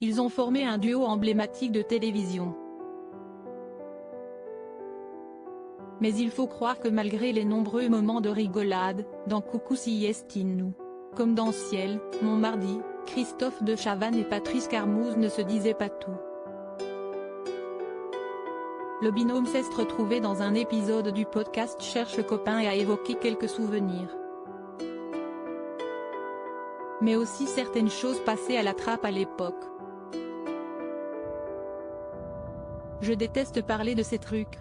Ils ont formé un duo emblématique de télévision. Mais il faut croire que malgré les nombreux moments de rigolade, dans Coucou si Nous, comme dans Ciel, mon mardi, Christophe de Chavannes et Patrice Carmouze ne se disaient pas tout. Le binôme s'est retrouvé dans un épisode du podcast Cherche copain et a évoqué quelques souvenirs. Mais aussi certaines choses passées à la trappe à l'époque. Je déteste parler de ces trucs.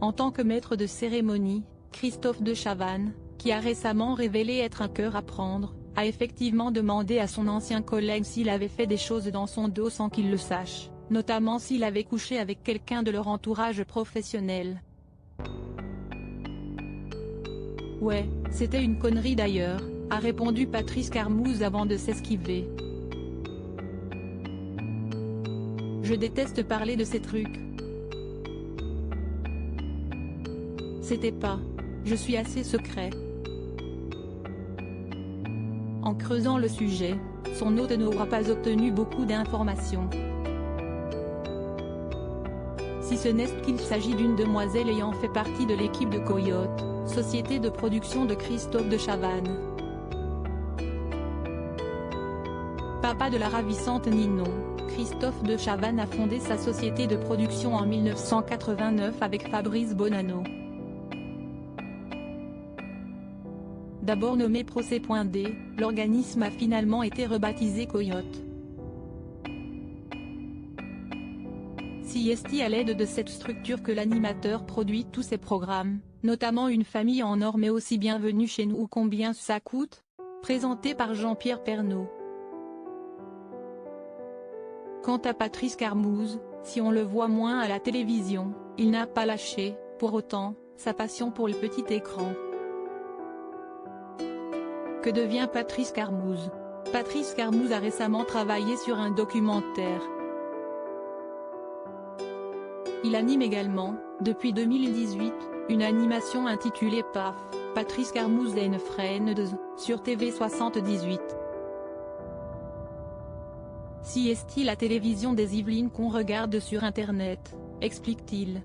En tant que maître de cérémonie, Christophe de Chavannes, qui a récemment révélé être un cœur à prendre, a effectivement demandé à son ancien collègue s'il avait fait des choses dans son dos sans qu'il le sache, notamment s'il avait couché avec quelqu'un de leur entourage professionnel. Ouais, c'était une connerie d'ailleurs, a répondu Patrice Carmouze avant de s'esquiver. Je déteste parler de ces trucs. C'était pas. Je suis assez secret. En creusant le sujet, son hôte n'aura pas obtenu beaucoup d'informations. Si ce n'est qu'il s'agit d'une demoiselle ayant fait partie de l'équipe de Coyote, société de production de Christophe de Chavannes. Papa de la ravissante Ninon, Christophe de Chavannes a fondé sa société de production en 1989 avec Fabrice Bonanno. D'abord nommé Procès.D, l'organisme a finalement été rebaptisé Coyote. C'est à l'aide de cette structure que l'animateur produit tous ses programmes, notamment Une famille en or mais aussi Bienvenue chez nous ou Combien ça coûte, présenté par Jean-Pierre Pernaut. Quant à Patrice Carmouze, si on le voit moins à la télévision, il n'a pas lâché, pour autant, sa passion pour le petit écran. Que devient Patrice Carmouze? Patrice Carmouze a récemment travaillé sur un documentaire. Il anime également, depuis 2018, une animation intitulée PAF, Patrice Carmouze et une freine de sur TV 78. C'est la télévision des Yvelines qu'on regarde sur Internet, explique-t-il.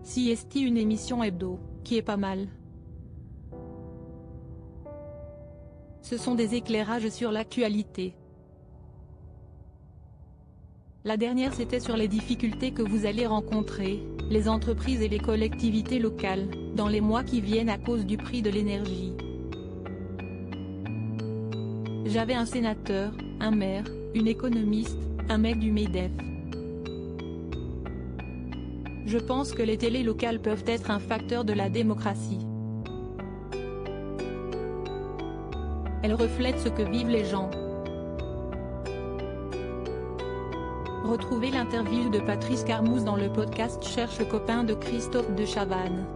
C'est une émission hebdo, qui est pas mal. Ce sont des éclairages sur l'actualité. La dernière c'était sur les difficultés que vous allez rencontrer, les entreprises et les collectivités locales, dans les mois qui viennent à cause du prix de l'énergie. J'avais un sénateur, un maire, une économiste, un mec du MEDEF. Je pense que les télés locales peuvent être un facteur de la démocratie. Elles reflètent ce que vivent les gens. Retrouvez l'interview de Patrice Carmouze dans le podcast Cherche copain de Christophe de Chavannes.